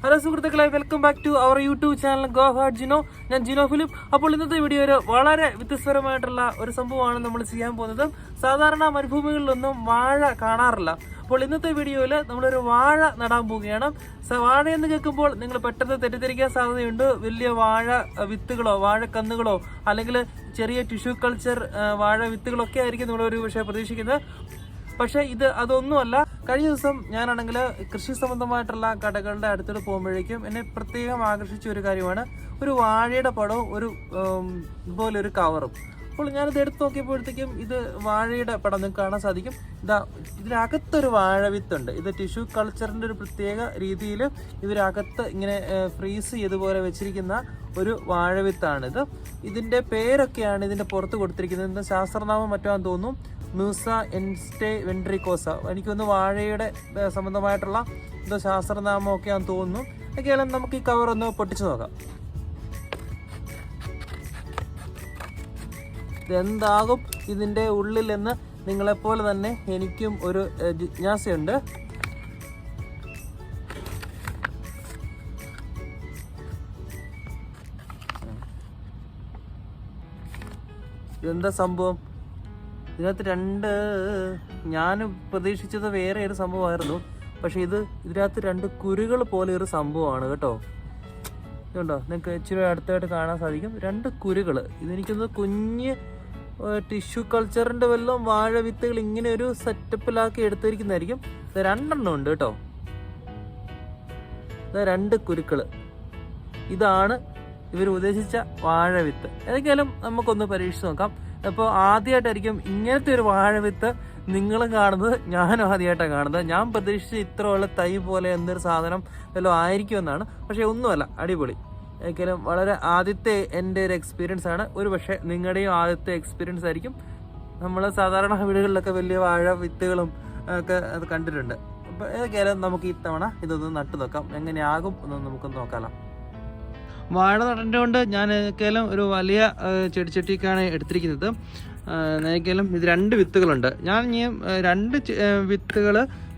Hello സുഹൃത്തുക്കളെ, welcome back to our YouTube channel Ahead Jino. ഞാൻ Jino film. അപ്പോൾ ഇന്നത്തെ വീഡിയോ വളരെ വ്യത്യസ്തപരമായിട്ടുള്ള ഒരു സംഭവമാണ് നമ്മൾ ചെയ്യാൻ പോകുന്നത്. സാധാരണ മരുഭൂമികളിലൊന്നും വാഴ കാണാറില്ല. അപ്പോൾ ഇന്നത്തെ വീഡിയോയിൽ നമ്മളൊരു വാഴ നടാൻ പോവുകയാണ്. വാഴ എന്ന് കേൾക്കുമ്പോൾ നിങ്ങൾ പെട്ടെന്ന് തെറ്റിദ്ധരിക്കാൻ സാധ്യതയുണ്ട്. വലിയ വാഴ വിത്തുകളോ വാഴക്കന്നുകളോ അല്ലെങ്കിൽ ചെറിയ ടിഷ്യൂ കൾച്ചർ വാഴ വിത്തുകളൊക്കെ ആയിരിക്കും നമ്മളൊരു പക്ഷേ പ്രതീക്ഷിക്കുന്നത്. പക്ഷേ അതൊന്നുമല്ല. കഴിഞ്ഞ ദിവസം ഞാനാണെങ്കിൽ കൃഷി സംബന്ധമായിട്ടുള്ള കടകളുടെ അടുത്തോട്ട് പോകുമ്പോഴേക്കും എന്നെ പ്രത്യേകം ആകർഷിച്ച ഒരു കാര്യമാണ് ഒരു വാഴയുടെ പടവും ഇതുപോലെ ഒരു കവറും. അപ്പോൾ ഞാനിത് എടുത്ത് നോക്കിയപ്പോഴത്തേക്കും ഇത് വാഴയുടെ പടം നിങ്ങൾക്ക് കാണാൻ സാധിക്കും. ഇതിനകത്തൊരു വാഴ വിത്തുണ്ട്. ഇത് ടിഷ്യൂ കൾച്ചറിൻ്റെ ഒരു പ്രത്യേക രീതിയിൽ ഇതിനകത്ത് ഇങ്ങനെ ഫ്രീസ് ചെയ്തുപോലെ വെച്ചിരിക്കുന്ന ഒരു വാഴവിത്താണിത്. ഇതിൻ്റെ പേരൊക്കെയാണ് ഇതിൻ്റെ പുറത്ത് കൊടുത്തിരിക്കുന്നത്. ഇതിൻ്റെ ശാസ്ത്രനാമം മറ്റാന്ന് തോന്നുന്നു, മ്യൂസ എൻസ്റ്റേ വെൻട്രിക്കോസ. എനിക്കൊന്ന് വാഴയുടെ സംബന്ധമായിട്ടുള്ള എന്തോ ശാസ്ത്രനാമമൊക്കെ ആണെന്ന് തോന്നുന്നു. ഒക്കെയാലും നമുക്ക് ഈ കവർ ഒന്ന് പൊട്ടിച്ചു നോക്കാം. ഇതെന്താകും ഇതിൻ്റെ ഉള്ളിലെന്ന് നിങ്ങളെപ്പോലെ തന്നെ എനിക്കും ഒരു ജിജ്ഞാസയുണ്ട്. ഇതെന്താ സംഭവം? ഇതിനകത്ത് ഞാൻ പ്രതീക്ഷിച്ചത് വേറെ ഒരു സംഭവമായിരുന്നു. പക്ഷെ ഇതിനകത്ത് രണ്ട് കുരുകൾ പോലെ ഒരു സംഭവമാണ് കേട്ടോ. ഇതുണ്ടോ, നിങ്ങൾക്ക് ഇച്ചിരി അടുത്തായിട്ട് കാണാൻ സാധിക്കും. രണ്ട് കുരുകൾ. ഇതെനിക്കൊന്ന് കുഞ്ഞ് ടിഷ്യൂ കൾച്ചറിൻ്റെ വല്ലതും വാഴ വിത്തുകൾ ഇങ്ങനെ ഒരു സെറ്റപ്പിലാക്കി എടുത്തിരിക്കുന്നതായിരിക്കും. ഇത് രണ്ടെണ്ണം ഉണ്ട് കേട്ടോ. ഇത് രണ്ട് കുരുക്കൾ. ഇതാണ് ഇവർ ഉദ്ദേശിച്ച വാഴ വിത്ത്. ഏതൊക്കെയാലും നമുക്കൊന്ന് പരീക്ഷിച്ച് നോക്കാം. അപ്പോൾ ആദ്യമായിട്ടായിരിക്കും ഇങ്ങനത്തെ ഒരു വാഴവിത്ത് നിങ്ങൾ കാണുന്നത്, ഞാനും ആദ്യമായിട്ടാണ് കാണുന്നത്. ഞാൻ പ്രതീക്ഷിച്ച് ഇത്രയുള്ള തൈ പോലെ എന്തൊരു സാധനം വല്ലതും ആയിരിക്കുമെന്നാണ്. പക്ഷേ ഒന്നുമല്ല, അടിപൊളി. ഒരിക്കലും വളരെ ആദ്യത്തെ എൻ്റെ ഒരു എക്സ്പീരിയൻസ് ആണ്. ഒരു പക്ഷേ നിങ്ങളുടെയും ആദ്യത്തെ എക്സ്പീരിയൻസ് ആയിരിക്കും. നമ്മൾ സാധാരണ വീടുകളിലൊക്കെ വലിയ വാഴ വിത്തുകളും ഒക്കെ അത് കണ്ടിട്ടുണ്ട്. അപ്പോൾ ഏതൊക്കെയാലും നമുക്ക് ഇത്തവണ ഇതൊന്ന് നട്ടു നോക്കാം. എങ്ങനെയാകും എന്നൊന്ന് നമുക്കൊന്ന് നോക്കാമല്ലോ. വാഴ നടേണ്ടത് കൊണ്ട് ഞാൻ ഏകദേശം ഒരു വലിയ ചെടിച്ചട്ടിക്കാണ് എടുത്തിരിക്കുന്നത്. ഏകദേശം ഇത് രണ്ട് വിത്തുകളുണ്ട്. ഞാൻ ഈ രണ്ട് വിത്തുകൾ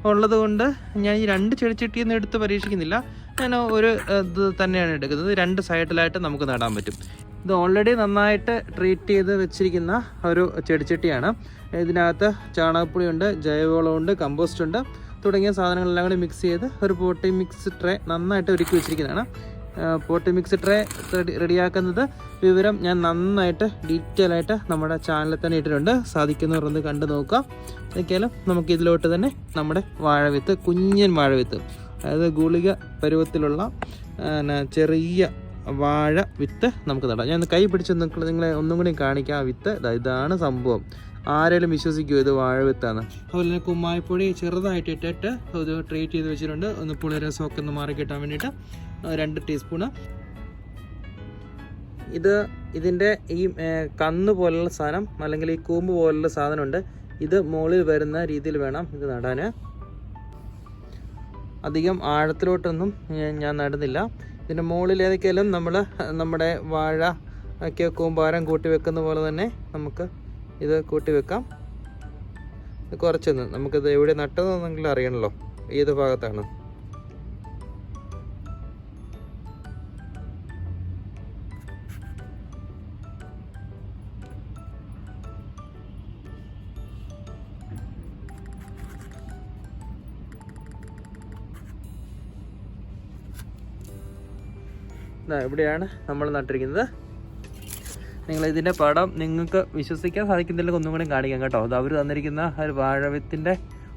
ഉള്ളത് കൊണ്ട് ഞാൻ ഈ രണ്ട് ചെടിച്ചട്ടിയിൽ നിന്ന് എടുത്ത് പരീക്ഷിക്കുന്നില്ല. ഞാൻ ഒരു ഇത് തന്നെയാണ് എടുക്കുന്നത്. രണ്ട് സൈഡിലായിട്ട് നമുക്ക് നടാൻ പറ്റും. ഇത് ഓൾറെഡി നന്നായിട്ട് ട്രീറ്റ് ചെയ്ത് വെച്ചിരിക്കുന്ന ഒരു ചെടിച്ചട്ടിയാണ്. ഇതിനകത്ത് ചാണകപ്പൊടിയുണ്ട്, ജൈവവളമുണ്ട്, കമ്പോസ്റ്റ് ഉണ്ട് തുടങ്ങിയ സാധനങ്ങളെല്ലാം കൂടി മിക്സ് ചെയ്ത് ഒരു പോട്ടി മിക്സ് ട്രേ നന്നായിട്ട് ഒരുക്കി വെച്ചിരിക്കുന്നതാണ്. പോട്ടി മിക്സ് ട്രേ റെഡിയാക്കുന്നത് വിവരം ഞാൻ നന്നായിട്ട് ഡീറ്റെയിൽ ആയിട്ട് നമ്മുടെ ചാനലിൽ തന്നെ ഇട്ടിട്ടുണ്ട്. സാധിക്കുന്നവരൊന്ന് കണ്ടു നോക്കാം. ഒരിക്കലും നമുക്ക് ഇതിലോട്ട് തന്നെ നമ്മുടെ വാഴവിത്ത്, കുഞ്ഞൻ വാഴവിത്ത്, അതായത് ഗുളിക പരുവത്തിലുള്ള ചെറിയ വാഴ വിത്ത് നമുക്ക് നടാം. ഞാൻ കൈ പിടിച്ച് നിങ്ങളെ ഒന്നും കൂടി കാണിക്കാം. ആ വിത്ത് ഇതാണ് സംഭവം. ആരെങ്കിലും വിശ്വസിക്കുമോ ഇത് വാഴവിത്താണ്? അതുപോലെ തന്നെ കുമ്മായപ്പൊടി ചെറുതായിട്ട് ഇട്ടിട്ട് ഇത് ട്രീറ്റ് ചെയ്ത് വെച്ചിട്ടുണ്ട്. ഒന്ന് പുളിരസമൊക്കെ ഒന്ന് മാറി കിട്ടാൻ വേണ്ടിയിട്ട് 2 ടീസ്പൂണ്. ഇതിൻ്റെ ഈ കന്ന് പോലുള്ള സാധനം അല്ലെങ്കിൽ ഈ കൂമ്പ് പോലുള്ള സാധനമുണ്ട്. ഇത് മുകളിൽ വരുന്ന രീതിയിൽ വേണം ഇത് നടാൻ. അധികം ആഴത്തിലോട്ടൊന്നും ഞാൻ നടുന്നില്ല. ഇതിൻ്റെ മുകളിൽ ഏതൊക്കെയാലും നമ്മുടെ വാഴ ഒക്കെ കൂമ്പാരം കൂട്ടി വെക്കുന്ന പോലെ തന്നെ നമുക്ക് ഇത് കൂട്ടി വെക്കാം. കുറച്ചൊന്ന് നമുക്കിത് എവിടെ നട്ടതെന്നെങ്കിലും അറിയണമല്ലോ, ഏത് ഭാഗത്താണ്. ഇവിടെയാണ് നമ്മൾ നട്ടിരിക്കുന്നത്. നിങ്ങൾ ഇതിൻ്റെ പടം നിങ്ങൾക്ക് വിശ്വസിക്കാൻ സാധിക്കുന്നില്ലെങ്കിൽ ഒന്നും കൂടി കാണിക്കാം കേട്ടോ. അത് അവർ തന്നിരിക്കുന്ന ഒരു വാഴവിത്തിൻ്റെ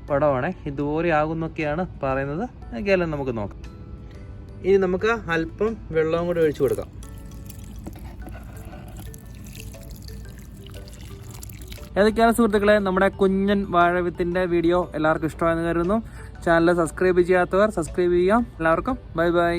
പടമാണ്. ഇതുപോലെ ആകുന്നൊക്കെയാണ് പറയുന്നത്. എങ്കിലും നമുക്ക് നോക്കാം. ഇനി നമുക്ക് അല്പം വെള്ളവും കൂടി ഒഴിച്ചു കൊടുക്കാം. ഏതൊക്കെയാണ് സുഹൃത്തുക്കളെ നമ്മുടെ കുഞ്ഞൻ വാഴവിത്തിൻ്റെ വീഡിയോ എല്ലാവർക്കും ഇഷ്ടമായെന്ന് കരുതുന്നു. ചാനൽ സബ്സ്ക്രൈബ് ചെയ്യാത്തവർ സബ്സ്ക്രൈബ് ചെയ്യാം. എല്ലാവർക്കും ബൈ ബൈ.